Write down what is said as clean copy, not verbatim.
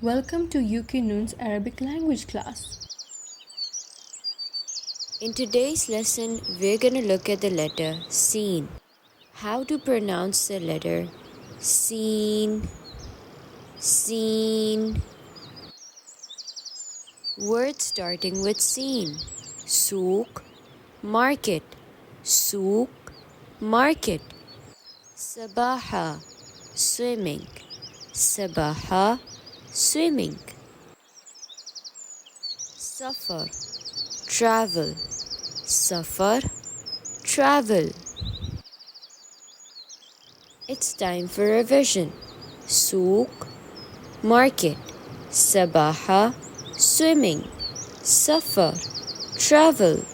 Welcome to Yuqinoon's Arabic language class. In today's lesson, we're going to look at the letter Seen. How to pronounce the letter Seen, Seen. Words starting with Seen. Souk, market. Souk, market. Sabaha, swimming. Sabaha, swimming. Safar, travel. Safar, travel. It's time for revision. Souk, market. Sabaha, swimming. Safar, travel.